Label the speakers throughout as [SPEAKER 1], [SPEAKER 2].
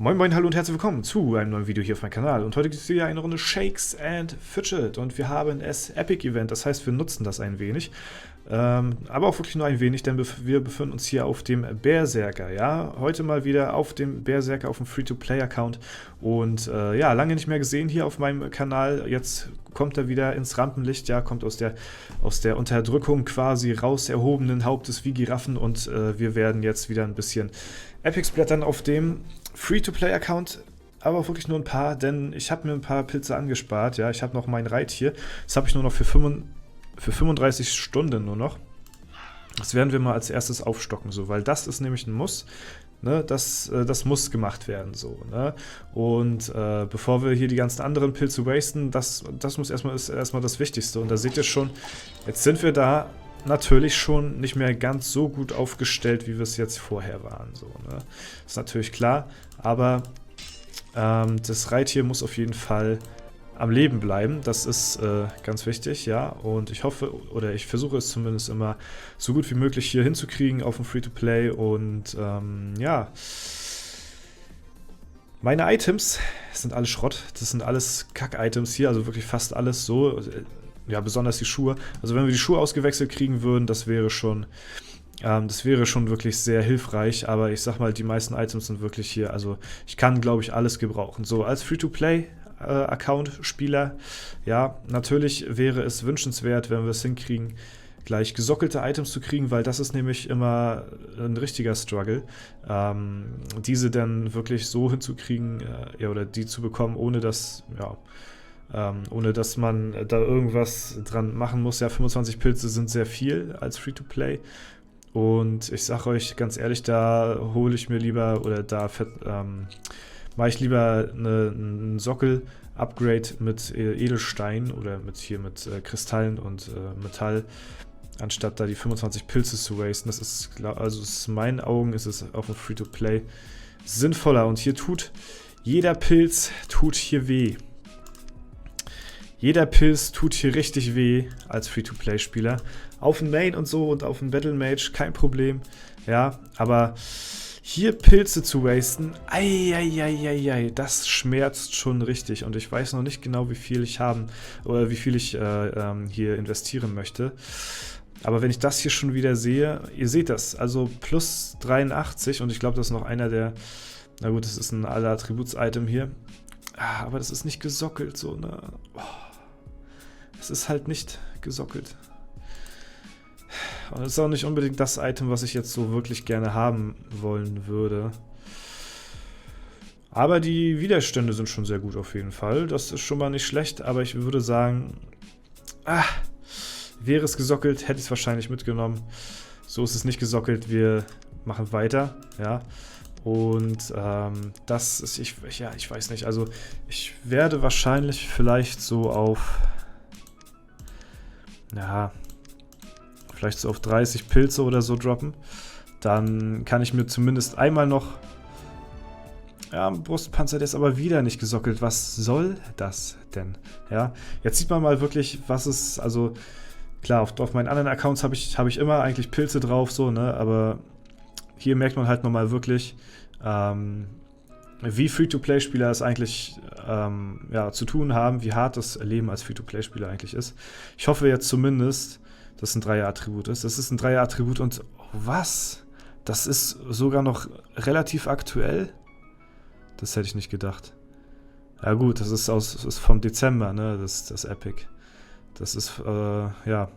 [SPEAKER 1] Moin moin, hallo und herzlich willkommen zu einem neuen Video hier auf meinem Kanal. Und heute gibt es wieder eine Runde Shakes and Fidget und wir haben es Epic Event, das heißt wir nutzen das ein wenig. Aber auch wirklich nur ein wenig, denn wir befinden uns hier auf dem Berserker, ja. Heute mal wieder auf dem Berserker, auf dem Free-to-Play-Account und ja, lange nicht mehr gesehen hier auf meinem Kanal. Jetzt kommt er wieder ins Rampenlicht, ja, kommt aus der Unterdrückung quasi raus, erhobenen Hauptes wie Giraffen und wir werden jetzt wieder ein bisschen Epics blättern auf dem Free-to-Play-Account, aber auch wirklich nur ein paar, denn ich habe mir ein paar Pilze angespart, ja, ich habe noch mein Reittier, das habe ich nur noch für 35 Stunden nur noch. Das werden wir mal als erstes aufstocken, so, weil das ist nämlich ein Muss, ne, das muss gemacht werden, so, ne, und bevor wir hier die ganzen anderen Pilze wasten, das ist erstmal das Wichtigste, und da seht ihr schon, jetzt sind wir da natürlich schon nicht mehr ganz so gut aufgestellt, wie wir es jetzt vorher waren. So, ne? Ist natürlich klar, aber das Reittier muss auf jeden Fall am Leben bleiben. Das ist ganz wichtig, ja. Und ich hoffe, oder ich versuche es zumindest immer so gut wie möglich hier hinzukriegen auf dem Free-to-Play. Und ja, meine Items sind alle Schrott. Das sind alles Kack-Items hier, also wirklich fast alles so. Ja, besonders die Schuhe. Also wenn wir die Schuhe ausgewechselt kriegen würden, das wäre schon wirklich sehr hilfreich. Aber ich sag mal, die meisten Items sind wirklich hier. Also ich kann, glaube ich, alles gebrauchen. So, als Free-to-Play-Account-Spieler, ja, natürlich wäre es wünschenswert, wenn wir es hinkriegen, gleich gesockelte Items zu kriegen, weil das ist nämlich immer ein richtiger Struggle, diese dann wirklich so hinzukriegen, ja, oder die zu bekommen, ohne dass man da irgendwas dran machen muss. Ja, 25 Pilze sind sehr viel als Free-to-Play. Und ich sage euch ganz ehrlich, da hole ich mir lieber, oder da mache ich lieber einen Sockel-Upgrade mit Edelstein oder mit Kristallen und Metall, anstatt da die 25 Pilze zu wasten. Das ist, also in meinen Augen ist es auf dem Free-to-Play sinnvoller. Und hier jeder Pilz tut hier weh. Jeder Pilz tut hier richtig weh als Free-to-Play-Spieler. Auf dem Main und so und auf dem Battle Mage kein Problem. Ja, aber hier Pilze zu wasten, das schmerzt schon richtig. Und ich weiß noch nicht genau, wie viel ich hier investieren möchte. Aber wenn ich das hier schon wieder sehe, ihr seht das, also plus 83 und ich glaube, das ist noch einer der, na gut, das ist ein Alle-Attributs-Item hier. Aber das ist nicht gesockelt, so, ne? Oh. Es ist halt nicht gesockelt. Und es ist auch nicht unbedingt das Item, was ich jetzt so wirklich gerne haben wollen würde. Aber die Widerstände sind schon sehr gut auf jeden Fall. Das ist schon mal nicht schlecht, aber ich würde sagen, wäre es gesockelt, hätte ich es wahrscheinlich mitgenommen. So ist es nicht gesockelt, wir machen weiter, ja. Und das ist, ich weiß nicht, also ich werde wahrscheinlich vielleicht so auf, ja, vielleicht so auf 30 Pilze oder so droppen. Dann kann ich mir zumindest einmal noch, ja, Brustpanzer, der ist aber wieder nicht gesockelt. Was soll das denn? Ja, jetzt sieht man mal wirklich, was es, also klar, auf meinen anderen Accounts habe ich immer eigentlich Pilze drauf, so, ne, aber hier merkt man halt nochmal wirklich, wie Free-to-Play-Spieler es eigentlich ja, zu tun haben, wie hart das Leben als Free-to-Play-Spieler eigentlich ist. Ich hoffe jetzt zumindest, dass es ein Dreier-Attribut ist. Das ist ein Dreier-Attribut und was? Das ist sogar noch relativ aktuell? Das hätte ich nicht gedacht. Ja gut, das ist vom Dezember, ne, das Epic. Das ist, ja,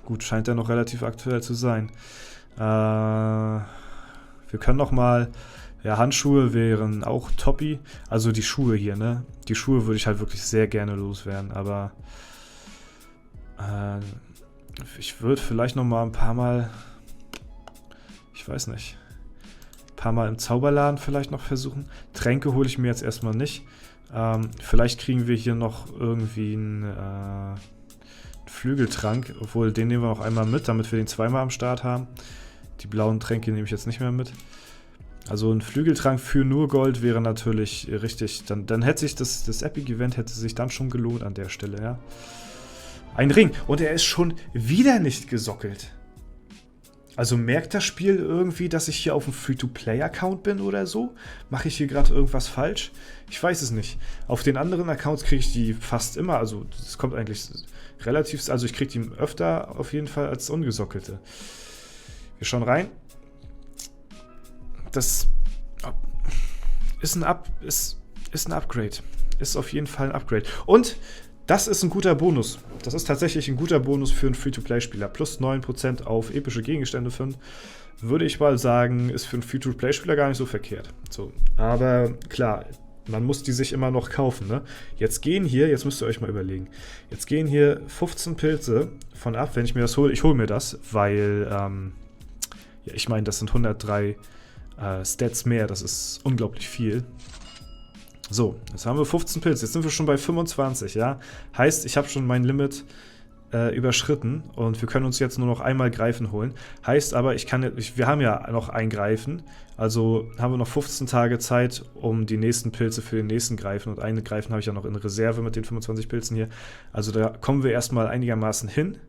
[SPEAKER 1] gut, scheint ja noch relativ aktuell zu sein. Wir können noch mal, ja, Handschuhe wären auch toppi. Also die Schuhe hier, ne? Die Schuhe würde ich halt wirklich sehr gerne loswerden, aber ich würde vielleicht noch mal ein paar Mal, ich weiß nicht, ein paar Mal im Zauberladen vielleicht noch versuchen. Tränke hole ich mir jetzt erstmal nicht. Vielleicht kriegen wir hier noch irgendwie einen Flügeltrank, obwohl den nehmen wir noch einmal mit, damit wir den zweimal am Start haben. Die blauen Tränke nehme ich jetzt nicht mehr mit. Also ein Flügeltrank für nur Gold wäre natürlich richtig. Dann hätte sich das Epic-Event hätte sich dann schon gelohnt an der Stelle, ja. Ein Ring. Und er ist schon wieder nicht gesockelt. Also merkt das Spiel irgendwie, dass ich hier auf einem Free-to-Play-Account bin oder so? Mache ich hier gerade irgendwas falsch? Ich weiß es nicht. Auf den anderen Accounts kriege ich die fast immer, also das kommt eigentlich relativ, also ich kriege die öfter auf jeden Fall als ungesockelte. Wir schauen rein. Das ist ein Upgrade. Ist auf jeden Fall ein Upgrade. Und das ist ein guter Bonus. Das ist tatsächlich ein guter Bonus für einen Free-to-Play-Spieler. Plus 9% auf epische Gegenstände finden, würde ich mal sagen, ist für einen Free-to-Play-Spieler gar nicht so verkehrt. So, aber klar, man muss die sich immer noch kaufen. Ne? Jetzt müsst ihr euch mal überlegen, jetzt gehen hier 15 Pilze von ab, wenn ich mir das hole. Ich hole mir das, weil, ja, ich meine, das sind 103 Stats mehr. Das ist unglaublich viel. So, jetzt haben wir 15 Pilze, jetzt sind wir schon bei 25, ja. Heißt, ich habe schon mein Limit überschritten und wir können uns jetzt nur noch einmal Greifen holen. Heißt aber, wir haben ja noch ein Greifen, also haben wir noch 15 Tage Zeit, um die nächsten Pilze für den nächsten Greifen, und einen Greifen habe ich ja noch in Reserve mit den 25 Pilzen hier. Also da kommen wir erstmal einigermaßen hin,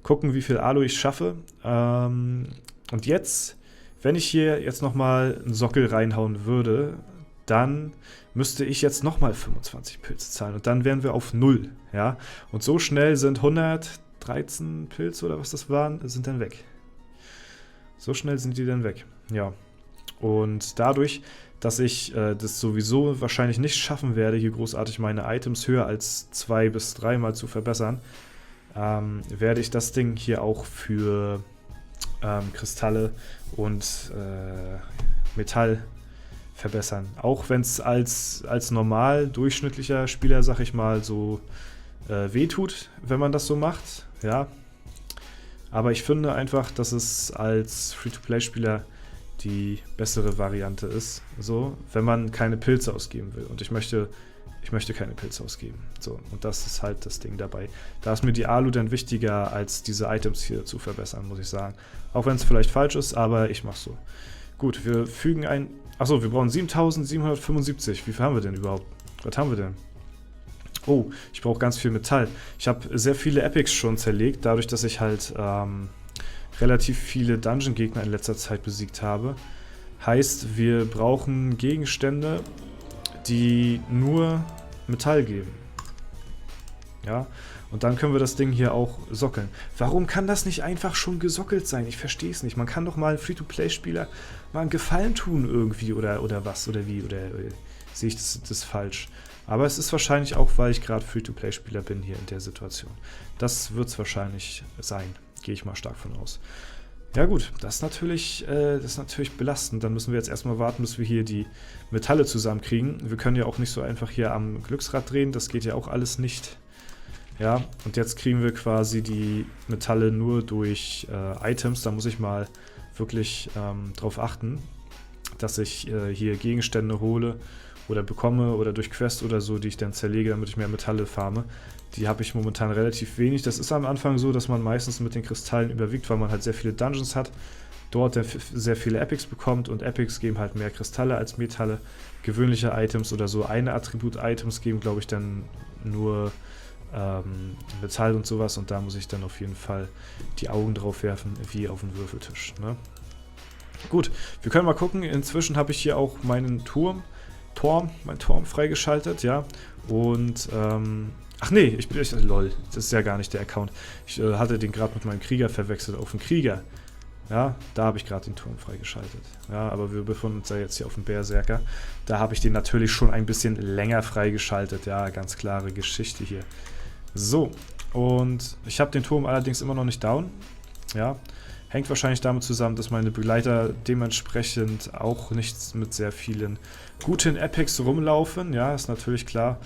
[SPEAKER 1] gucken, wie viel Alu ich schaffe. Und jetzt, wenn ich hier jetzt nochmal einen Sockel reinhauen würde, dann müsste ich jetzt nochmal 25 Pilze zahlen und dann wären wir auf 0, ja. Und so schnell sind 113 Pilze oder was das waren, sind dann weg. So schnell sind die dann weg, ja. Und dadurch, dass ich das sowieso wahrscheinlich nicht schaffen werde, hier großartig meine Items höher als 2 bis 3 Mal zu verbessern, werde ich das Ding hier auch für Kristalle und Metall verbessern. Auch wenn es als normal durchschnittlicher Spieler, sag ich mal, so wehtut, wenn man das so macht. Ja. Aber ich finde einfach, dass es als Free-to-Play-Spieler die bessere Variante ist, so, wenn man keine Pilze ausgeben will. Und ich möchte keine Pilze ausgeben. So, und das ist halt das Ding dabei. Da ist mir die Alu dann wichtiger, als diese Items hier zu verbessern, muss ich sagen. Auch wenn es vielleicht falsch ist, aber ich mach's so. Gut, wir fügen ein. Achso, wir brauchen 7775. Wie viel haben wir denn überhaupt? Was haben wir denn? Oh, ich brauche ganz viel Metall. Ich habe sehr viele Epics schon zerlegt, dadurch, dass ich halt relativ viele Dungeon-Gegner in letzter Zeit besiegt habe. Heißt, wir brauchen Gegenstände, die nur Metall geben. Ja, und dann können wir das Ding hier auch sockeln. Warum kann das nicht einfach schon gesockelt sein? Ich verstehe es nicht. Man kann doch mal einen Free-to-Play-Spieler mal einen Gefallen tun irgendwie oder was oder wie. Oder sehe ich das falsch? Aber es ist wahrscheinlich auch, weil ich gerade Free-to-Play-Spieler bin hier in der Situation. Das wird es wahrscheinlich sein. Gehe ich mal stark von aus. Ja gut, das ist natürlich belastend. Dann müssen wir jetzt erstmal warten, bis wir hier die Metalle zusammenkriegen. Wir können ja auch nicht so einfach hier am Glücksrad drehen. Das geht ja auch alles nicht. Ja, und jetzt kriegen wir quasi die Metalle nur durch Items. Da muss ich mal wirklich drauf achten, dass ich hier Gegenstände hole oder bekomme oder durch Quest oder so, die ich dann zerlege, damit ich mehr Metalle farme. Die habe ich momentan relativ wenig. Das ist am Anfang so, dass man meistens mit den Kristallen überwiegt, weil man halt sehr viele Dungeons hat, dort sehr viele Epics bekommt und Epics geben halt mehr Kristalle als Metalle. Gewöhnliche Items oder so eine Attribut-Items geben, glaube ich, dann nur Metall und sowas, und da muss ich dann auf jeden Fall die Augen drauf werfen, wie auf den Würfeltisch. Ne? Gut, wir können mal gucken. Inzwischen habe ich hier auch meinen Turm freigeschaltet, ja. Und, ach nee, lol, das ist ja gar nicht der Account. Ich hatte den gerade mit meinem Krieger verwechselt, auf den Krieger. Ja, da habe ich gerade den Turm freigeschaltet. Ja, aber wir befinden uns ja jetzt hier auf dem Berserker. Da habe ich den natürlich schon ein bisschen länger freigeschaltet. Ja, ganz klare Geschichte hier. So, und ich habe den Turm allerdings immer noch nicht down. Ja, hängt wahrscheinlich damit zusammen, dass meine Begleiter dementsprechend auch nicht mit sehr vielen guten Epics rumlaufen. Ja, ist natürlich klar,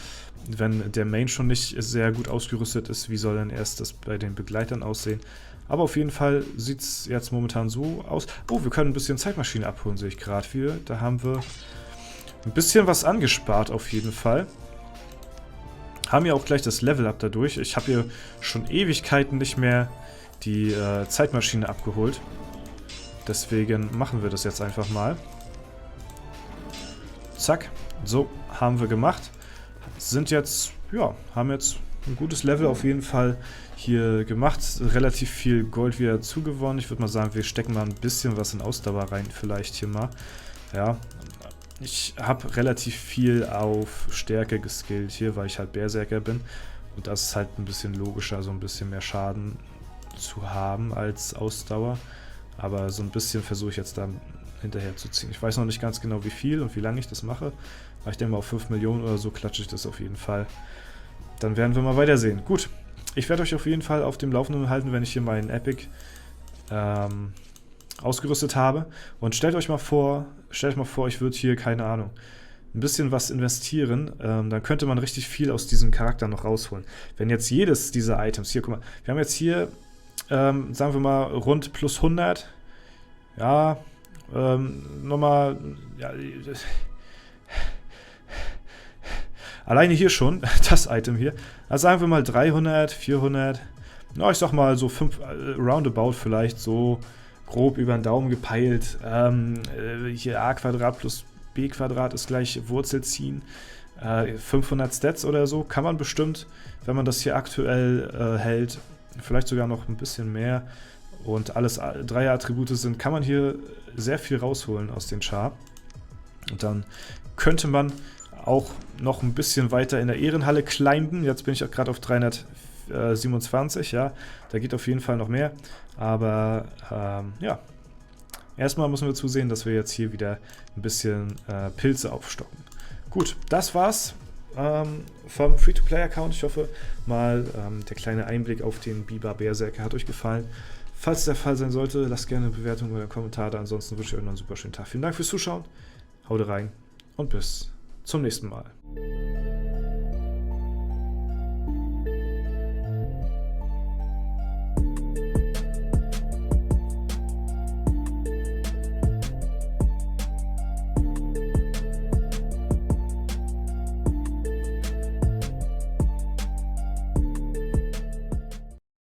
[SPEAKER 1] wenn der Main schon nicht sehr gut ausgerüstet ist, wie soll denn erst das bei den Begleitern aussehen? Aber auf jeden Fall sieht es jetzt momentan so aus. Oh, wir können ein bisschen Zeitmaschine abholen, sehe ich gerade wieder. Da haben wir ein bisschen was angespart auf jeden Fall. Haben ja auch gleich das Level-Up dadurch. Ich habe hier schon Ewigkeiten nicht mehr die Zeitmaschine abgeholt. Deswegen machen wir das jetzt einfach mal. Zack. So, haben wir gemacht. Sind jetzt, ja, haben jetzt ein gutes Level auf jeden Fall hier gemacht. Relativ viel Gold wieder zugewonnen. Ich würde mal sagen, wir stecken mal ein bisschen was in Ausdauer rein, vielleicht hier mal. Ja, ich habe relativ viel auf Stärke geskillt hier, weil ich halt Berserker bin. Und das ist halt ein bisschen logischer, so ein bisschen mehr Schaden zu haben als Ausdauer. Aber so ein bisschen versuche ich jetzt da hinterher zu ziehen. Ich weiß noch nicht ganz genau, wie viel und wie lange ich das mache. Aber ich denke mal, auf 5 Millionen oder so klatsche ich das auf jeden Fall. Dann werden wir mal weitersehen. Gut, ich werde euch auf jeden Fall auf dem Laufenden halten, wenn ich hier meinen Epic ausgerüstet habe. Und stellt euch mal vor, ich würde hier, keine Ahnung, ein bisschen was investieren, dann könnte man richtig viel aus diesem Charakter noch rausholen. Wenn jetzt jedes dieser Items, hier, guck mal, wir haben jetzt hier, sagen wir mal, rund plus 100, ja, nochmal, ja, alleine hier schon, das Item hier, also sagen wir mal 300, 400, na, ich sag mal so 5, roundabout vielleicht, so grob über den Daumen gepeilt, hier a Quadrat plus b Quadrat ist gleich Wurzel ziehen, 500 Stats oder so, kann man bestimmt, wenn man das hier aktuell hält, vielleicht sogar noch ein bisschen mehr und alles Dreier-Attribute sind, kann man hier sehr viel rausholen aus den Char. Und dann könnte man auch noch ein bisschen weiter in der Ehrenhalle climben. Jetzt bin ich auch gerade auf 327, ja, da geht auf jeden Fall noch mehr. Aber ja, erstmal müssen wir zusehen, dass wir jetzt hier wieder ein bisschen Pilze aufstocken. Gut, das war's vom Free-to-Play-Account. Ich hoffe mal, der kleine Einblick auf den Biber Berserker hat euch gefallen. Falls der Fall sein sollte, lasst gerne eine Bewertung oder einen Kommentar da. Ansonsten wünsche ich euch noch einen super schönen Tag. Vielen Dank fürs Zuschauen, haut rein und bis zum nächsten Mal.